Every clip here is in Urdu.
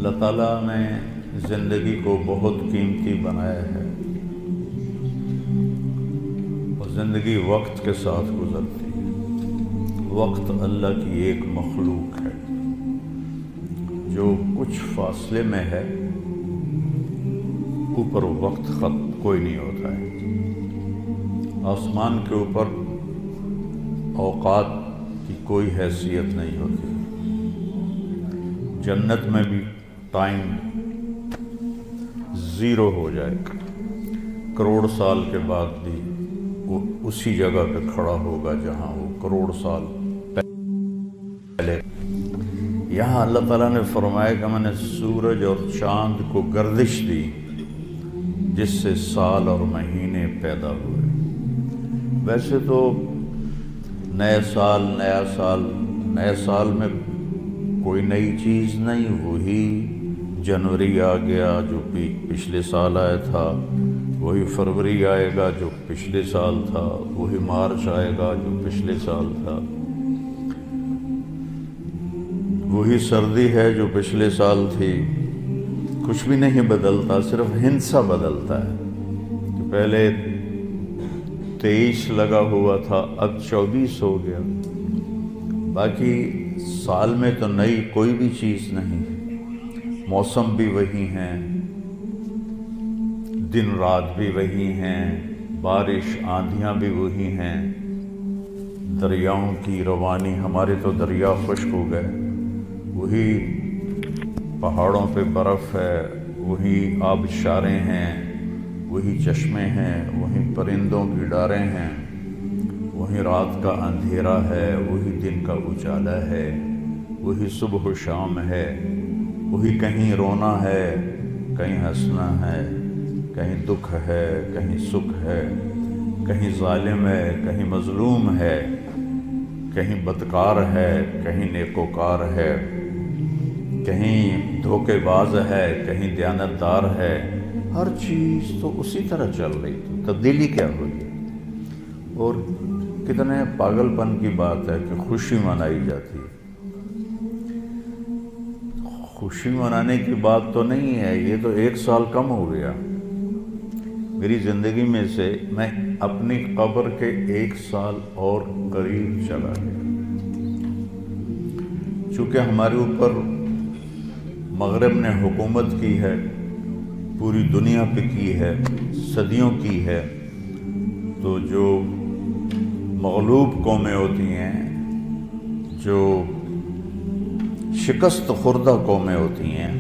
اللہ تعالیٰ نے زندگی کو بہت قیمتی بنایا ہے اور زندگی وقت کے ساتھ گزرتی ہے۔ وقت اللہ کی ایک مخلوق ہے جو کچھ فاصلے میں ہے، اوپر وقت کوئی نہیں ہوتا ہے۔ آسمان کے اوپر اوقات کی کوئی حیثیت نہیں ہوتی۔ جنت میں بھی ٹائم زیرو ہو جائے، کروڑ سال کے بعد بھی وہ اسی جگہ پہ کھڑا ہوگا جہاں وہ کروڑ سال پہلے۔ یہاں اللہ تعالیٰ نے فرمایا کہ میں نے سورج اور چاند کو گردش دی جس سے سال اور مہینے پیدا ہوئے۔ ویسے تو نئے سال میں کوئی نئی چیز نہیں، وہی جنوری آ گیا جو پچھلے سال آیا تھا، وہی فروری آئے گا جو پچھلے سال تھا، وہی مارچ آئے گا جو پچھلے سال تھا، وہی سردی ہے جو پچھلے سال تھی۔ کچھ بھی نہیں بدلتا، صرف ہندسہ بدلتا ہے کہ پہلے 23 لگا ہوا تھا، اب 24 ہو گیا۔ باقی سال میں تو نئی کوئی بھی چیز نہیں، موسم بھی وہی ہیں، دن رات بھی وہی ہیں، بارش آندھیاں بھی وہی ہیں، دریاؤں کی روانی، ہمارے تو دریا خشک ہو گئے، وہی پہاڑوں پہ برف ہے، وہی آبشاریں ہیں، وہی چشمے ہیں، وہی پرندوں کی ڈاریں ہیں، وہی رات کا اندھیرا ہے، وہی دن کا اجالا ہے، وہی صبح و شام ہے، وہی کہیں رونا ہے، کہیں ہنسنا ہے، کہیں دکھ ہے، کہیں سکھ ہے، کہیں ظالم ہے، کہیں مظلوم ہے، کہیں بدکار ہے، کہیں نیکوکار ہے، کہیں دھوکے باز ہے، کہیں دیانتدار ہے۔ ہر چیز تو اسی طرح چل رہی تھی، تبدیلی کیا ہوئی ہے؟ اور کتنے پاگل پن کی بات ہے کہ خوشی منائی جاتی ہے۔ خوشی منانے کی بات تو نہیں ہے، یہ تو 1 سال کم ہو گیا میری زندگی میں سے، میں اپنی قبر کے 1 سال اور قریب چلا گیا۔ چونکہ ہمارے اوپر مغرب نے حکومت کی ہے، پوری دنیا پہ کی ہے، صدیوں کی ہے، تو جو مغلوب قومیں ہوتی ہیں، جو شکست خوردہ قومیں ہوتی ہیں،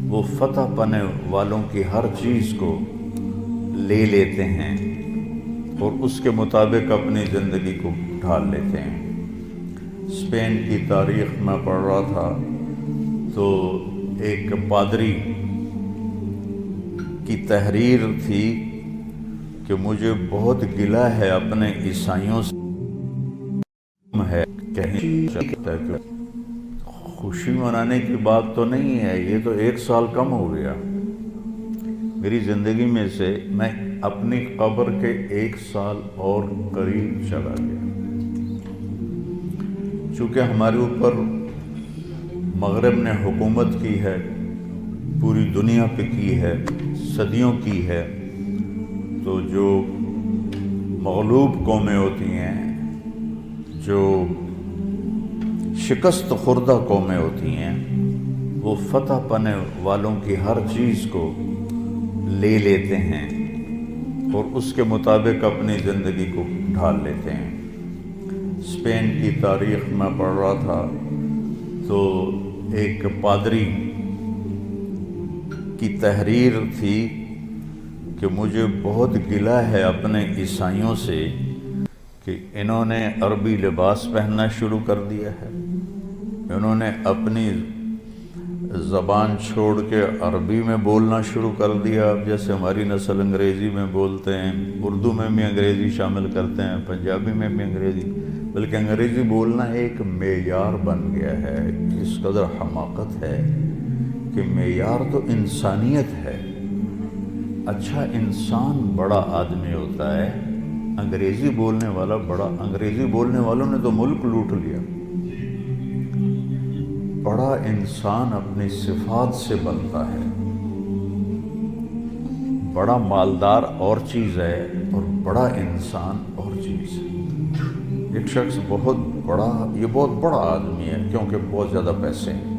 وہ فتح پانے والوں کی ہر چیز کو لے لیتے ہیں اور اس کے مطابق اپنی زندگی کو ڈھال لیتے ہیں۔ اسپین کی تاریخ میں پڑھ رہا تھا تو ایک پادری کی تحریر تھی کہ مجھے بہت گلہ ہے اپنے عیسائیوں سے، ہے کہیں خوشی منانے کی بات تو نہیں ہے، یہ تو 1 سال کم ہو گیا میری زندگی میں سے، میں اپنی قبر کے 1 سال اور قریب چلا گیا۔ چونکہ ہمارے اوپر مغرب نے حکومت کی ہے، پوری دنیا پہ کی ہے، صدیوں کی ہے، تو جو مغلوب قومیں ہوتی ہیں، جو شکست خوردہ قومیں ہوتی ہیں، وہ فتح پانے والوں کی ہر چیز کو لے لیتے ہیں اور اس کے مطابق اپنی زندگی کو ڈھال لیتے ہیں۔ اسپین کی تاریخ میں پڑھ رہا تھا تو ایک پادری کی تحریر تھی کہ مجھے بہت گلہ ہے اپنے عیسائیوں سے کہ انہوں نے عربی لباس پہننا شروع کر دیا ہے، انہوں نے اپنی زبان چھوڑ کے عربی میں بولنا شروع کر دیا۔ اب جیسے ہماری نسل انگریزی میں بولتے ہیں، اردو میں بھی انگریزی شامل کرتے ہیں، پنجابی میں بھی انگریزی، بلکہ انگریزی بولنا ایک معیار بن گیا ہے۔ اس قدر حماقت ہے کہ معیار تو انسانیت ہے۔ اچھا انسان بڑا آدمی ہوتا ہے، انگریزی بولنے والا بڑا، انگریزی بولنے والوں نے تو ملک لوٹ لیا۔ بڑا انسان اپنی صفات سے بنتا ہے. بڑا مالدار اور چیز ہے اور بڑا انسان اور چیز ہے. ایک شخص بہت بڑا آدمی ہے کیونکہ بہت زیادہ پیسے ہیں.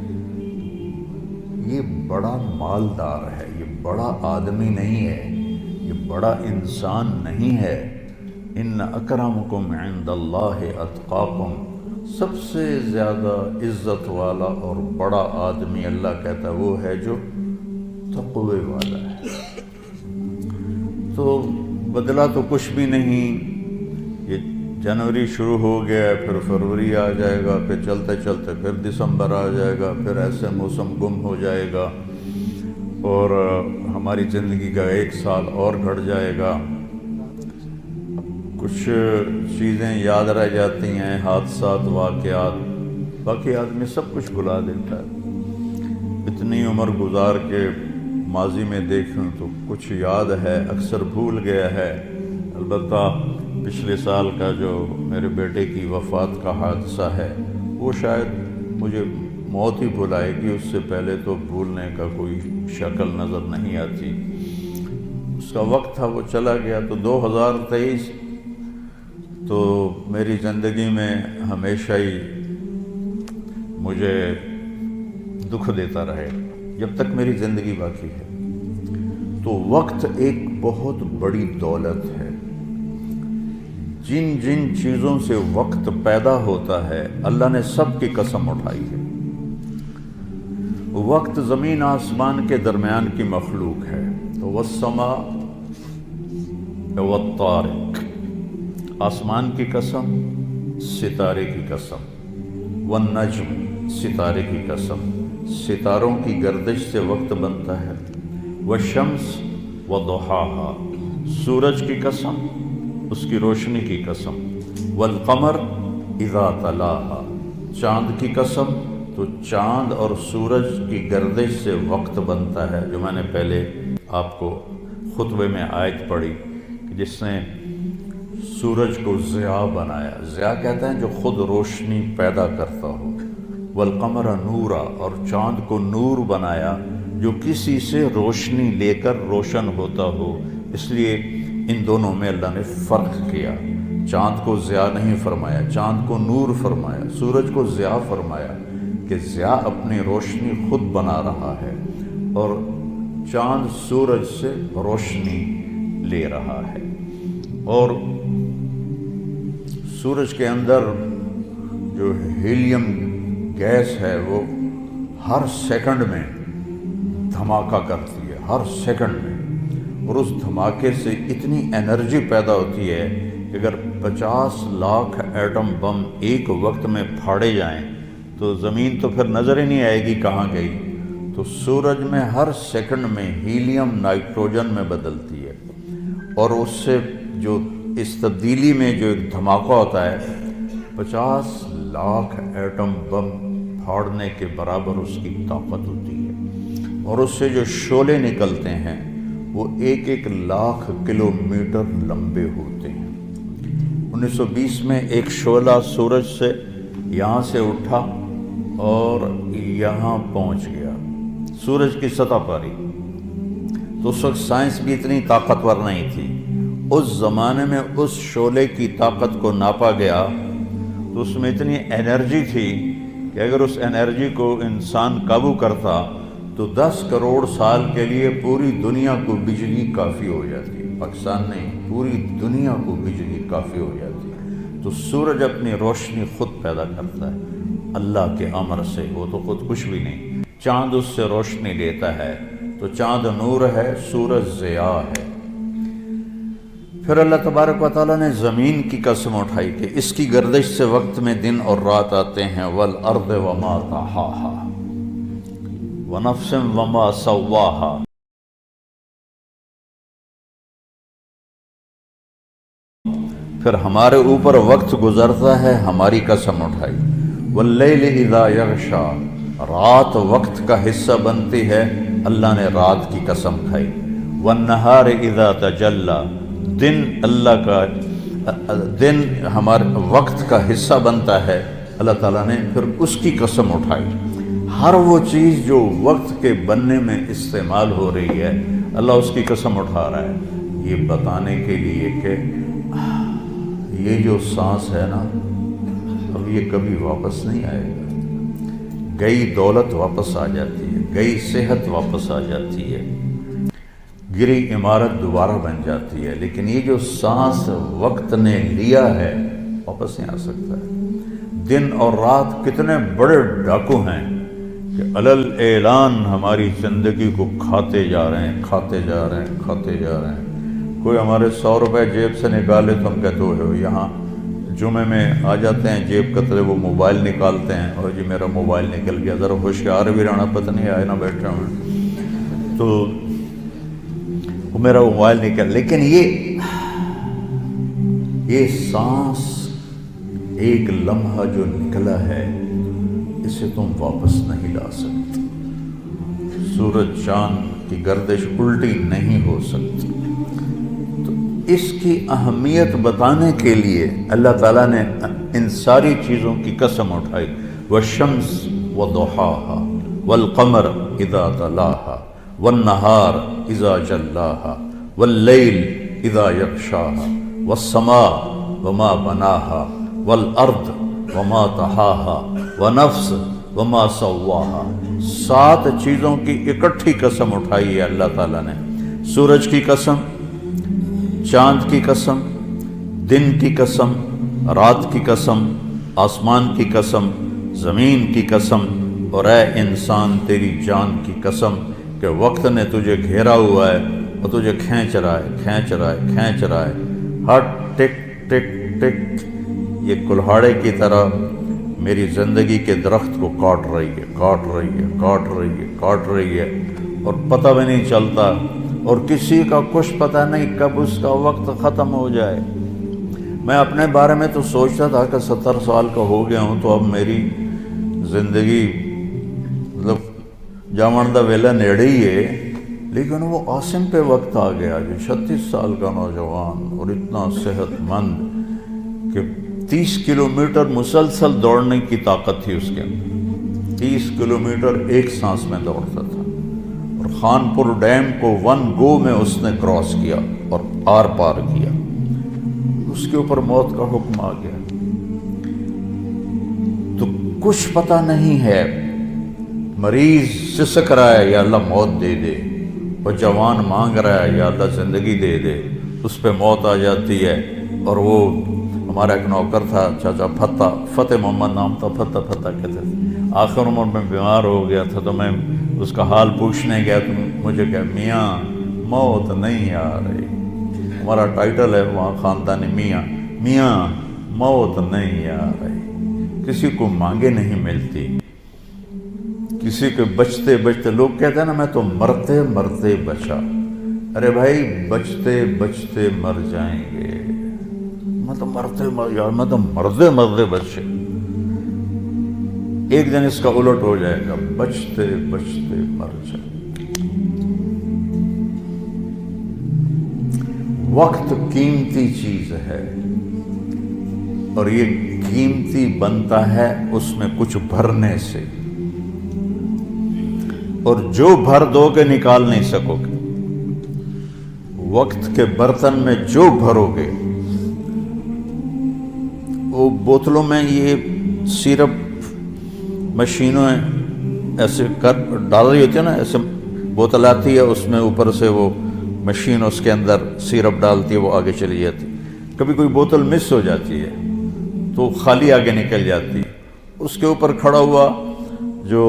یہ بڑا مالدار ہے، یہ بڑا آدمی نہیں ہے، یہ بڑا انسان نہیں ہے. ان اکرمکم عند اللہ اتقاکم، سب سے زیادہ عزت والا اور بڑا آدمی اللہ کہتا ہے وہ ہے جو تقوی والا ہے. تو بدلا تو کچھ بھی نہیں. یہ جنوری شروع ہو گیا ہے، پھر فروری آ جائے گا، پھر چلتے چلتے پھر دسمبر آ جائے گا، پھر ایسے موسم گم ہو جائے گا اور ہماری زندگی کا 1 سال اور گھٹ جائے گا. کچھ چیزیں یاد رہ جاتی ہیں، حادثات، واقعات، باقی آدمی سب کچھ بھلا دیتا ہے. اتنی عمر گزار کے ماضی میں دیکھوں تو کچھ یاد ہے، اکثر بھول گیا ہے. البتہ پچھلے سال کا جو میرے بیٹے کی وفات کا حادثہ ہے وہ شاید مجھے موت ہی بھلائے گی، اس سے پہلے تو بھولنے کا کوئی شکل نظر نہیں آتی. اس کا وقت تھا، وہ چلا گیا. تو 2023 تو میری زندگی میں ہمیشہ ہی مجھے دکھ دیتا رہے جب تک میری زندگی باقی ہے. تو وقت ایک بہت بڑی دولت ہے. جن جن چیزوں سے وقت پیدا ہوتا ہے اللہ نے سب کی قسم اٹھائی ہے. وقت زمین آسمان کے درمیان کی مخلوق ہے. تو والسماء والطارق، آسمان کی قسم، ستارے کی قسم. والنجم، ستارے کی قسم، ستاروں کی گردش سے وقت بنتا ہے. والشمس وضحاها، سورج کی قسم، اس کی روشنی کی قسم. والقمر اذا تلاها، چاند کی قسم، تو چاند اور سورج کی گردش سے وقت بنتا ہے، جو میں نے پہلے آپ کو خطبے میں آیت پڑھی کہ جس نے سورج کو ضیاء بنایا. ضیاء کہتے ہیں جو خود روشنی پیدا کرتا ہو. والقمر نورا، اور چاند کو نور بنایا جو کسی سے روشنی لے کر روشن ہوتا ہو. اس لیے ان دونوں میں اللہ نے فرق کیا. چاند کو ضیاء نہیں فرمایا، چاند کو نور فرمایا. سورج کو ضیاء فرمایا کہ ضیاء اپنی روشنی خود بنا رہا ہے اور چاند سورج سے روشنی لے رہا ہے. اور سورج کے اندر جو ہیلیم گیس ہے وہ ہر سیکنڈ میں دھماکہ کرتی ہے، ہر سیکنڈ میں. اور اس دھماکے سے اتنی انرجی پیدا ہوتی ہے کہ اگر 50 لاکھ ایٹم بم ایک وقت میں پھاڑے جائیں تو زمین تو پھر نظر ہی نہیں آئے گی کہاں گئی. تو سورج میں ہر سیکنڈ میں ہیلیم نائٹروجن میں بدلتی ہے اور اس سے جو اس تبدیلی میں جو ایک دھماکہ ہوتا ہے 50 لاکھ ایٹم بم پھاڑنے کے برابر اس کی طاقت ہوتی ہے. اور اس سے جو شعلے نکلتے ہیں وہ 1-1 لاکھ کلومیٹر لمبے ہوتے ہیں. 1920 میں ایک شعلہ سورج سے یہاں سے اٹھا اور یہاں پہنچ گیا، سورج کی سطح پر ہی. تو اس وقت سائنس بھی اتنی طاقتور نہیں تھی. اس زمانے میں اس شعلے کی طاقت کو ناپا گیا تو اس میں اتنی انرجی تھی کہ اگر اس انرجی کو انسان قابو کرتا تو 10 کروڑ سال کے لیے پوری دنیا کو بجلی کافی ہو جاتی. پاکستان نہیں، پوری دنیا کو بجلی کافی ہو جاتی. تو سورج اپنی روشنی خود پیدا کرتا ہے اللہ کے امر سے، وہ تو خود کچھ بھی نہیں. چاند اس سے روشنی لیتا ہے تو چاند نور ہے، سورج ضیاء ہے. پھر اللہ تبارک و تعالیٰ نے زمین کی قسم اٹھائی کہ اس کی گردش سے وقت میں دن اور رات آتے ہیں. والارض وما طحاها ونفس وما سواها، پھر ہمارے اوپر وقت گزرتا ہے، ہماری قسم اٹھائی. واللیل اذا یغشا، رات وقت کا حصہ بنتی ہے، اللہ نے رات کی قسم کھائی. والنہار اذا تجلی، دن اللہ کا دن ہمارے وقت کا حصہ بنتا ہے، اللہ تعالیٰ نے پھر اس کی قسم اٹھائی. ہر وہ چیز جو وقت کے بننے میں استعمال ہو رہی ہے اللہ اس کی قسم اٹھا رہا ہے یہ بتانے کے لیے کہ یہ جو سانس ہے نا اب یہ کبھی واپس نہیں آئے گا. گئی دولت واپس آ جاتی ہے, گئی صحت واپس آ جاتی ہے, گری عمارت دوبارہ بن جاتی ہے, لیکن یہ جو سانس وقت نے لیا ہے واپس نہیں آ سکتا ہے. دن اور رات کتنے بڑے ڈاکو ہیں کہ علل اعلان ہماری زندگی کو کھاتے جا رہے ہیں, کھاتے جا رہے ہیں, کھاتے جا رہے ہیں. کوئی ہمارے 100 روپے جیب سے نکالے تو ہم کہتے ہو یہاں جمعے میں آ جاتے ہیں جیب کترے وہ موبائل نکالتے ہیں اور جی میرا موبائل نکل گیا, ذرا ہوشیار بھی رہنا, پتہ نہیں آئے نہ بیٹھے ہوں تو وہ میرا موبائل نکل. لیکن یہ سانس ایک لمحہ جو نکلا ہے اسے تم واپس نہیں لا سکتے. سورج چاند کی گردش الٹی نہیں ہو سکتی. تو اس کی اہمیت بتانے کے لیے اللہ تعالیٰ نے ان ساری چیزوں کی قسم اٹھائی. والشمس وضحاها والقمر اذا تلاها والنہار اذا جلاها واللیل اذا یغشاها والسماء وما بناها والارض وما طحاها ونفس وما سواها. 7 چیزوں کی اکٹھی قسم اٹھائی ہے اللہ تعالیٰ نے. سورج کی قسم, چاند کی قسم, دن کی قسم, رات کی قسم, آسمان کی قسم, زمین کی قسم, اور اے انسان تیری جان کی قسم کہ وقت نے تجھے گھیرا ہوا ہے اور تجھے کھینچ رہا ہے, کھینچ رہا ہے, کھینچ رہا ہے. ہر ٹک ٹک ٹک یہ کلہاڑے کی طرح میری زندگی کے درخت کو کاٹ رہی ہے, کاٹ رہی ہے, کاٹ رہی ہے, کاٹ رہی ہے, اور پتہ بھی نہیں چلتا, اور کسی کا کچھ پتہ نہیں کب اس کا وقت ختم ہو جائے. میں اپنے بارے میں تو سوچتا تھا کہ 70 سال کا ہو گیا ہوں تو اب میری زندگی مطلب جامن دا ویلا نیڑے ہی ہے, لیکن وہ عاصم پہ وقت آ گیا جو 36 سال کا نوجوان اور اتنا صحت مند کہ 30 کلومیٹر مسلسل دوڑنے کی طاقت تھی اس کے اندر. 30 کلومیٹر ایک سانس میں دوڑتا تھا, اور خانپور ڈیم کو 1 گو میں اس نے کراس کیا اور آر پار کیا. اس کے اوپر موت کا حکم آ گیا. تو کچھ پتہ نہیں ہے, مریض سسک رہا ہے یا اللہ موت دے دے, اور جوان مانگ رہا ہے یا اللہ زندگی دے دے, اس پہ موت آ جاتی ہے. اور وہ ہمارا ایک نوکر تھا چاچا فتح محمد نام تھا, فتح کہتے تھے. آخر عمر میں بیمار ہو گیا تھا تو میں اس کا حال پوچھنے گیا تو مجھے کہا میاں موت نہیں آ رہی. ہمارا ٹائٹل ہے وہاں خاندانی میاں موت نہیں آ رہی. کسی کو مانگے نہیں ملتی, کسی کے بچتے بچتے, لوگ کہتے ہیں نا میں تو مرتے مرتے بچا. ارے بھائی بچتے بچتے مر جائیں گے, میں تو مرتے مرتے بچے. ایک دن اس کا الٹ ہو جائے گا, بچتے بچتے مر جائیں. وقت قیمتی چیز ہے, اور یہ قیمتی بنتا ہے اس میں کچھ بھرنے سے, اور جو بھر دو گے نکال نہیں سکو گے. وقت کے برتن میں جو بھرو گے, وہ بوتلوں میں یہ سیرپ مشینوں ایسے ڈال رہی ہوتی ہے نا, ایسے بوتل آتی ہے اس میں اوپر سے وہ مشین اس کے اندر سیرپ ڈالتی ہے, وہ آگے چلی جاتی. کبھی کوئی بوتل مس ہو جاتی ہے تو خالی آگے نکل جاتی, اس کے اوپر کھڑا ہوا جو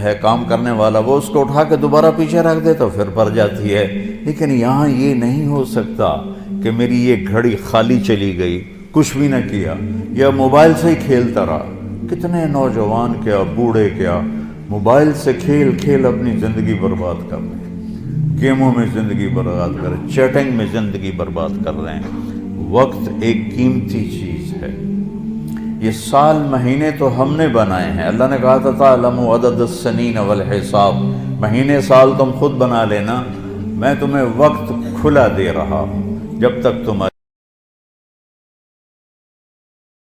ہے کام کرنے والا وہ اس کو اٹھا کے دوبارہ پیچھے رکھ دے تو پھر بھر جاتی ہے. لیکن یہاں یہ نہیں ہو سکتا کہ میری یہ گھڑی خالی چلی گئی, کچھ بھی نہ کیا, یا موبائل سے ہی کھیلتا رہا. کتنے نوجوان کیا بوڑھے کیا موبائل سے کھیل کھیل اپنی زندگی برباد کر رہے ہیں, گیموں میں زندگی برباد کر رہے ہیں, چیٹنگ میں زندگی برباد کر رہے ہیں. وقت ایک قیمتی چیز ہے. یہ سال مہینے تو ہم نے بنائے ہیں. اللہ نے کہا تھا تعلموا عدد السنین والحساب, مہینے سال تم خود بنا لینا, میں تمہیں وقت کھلا دے رہا ہوں جب تک تمہاری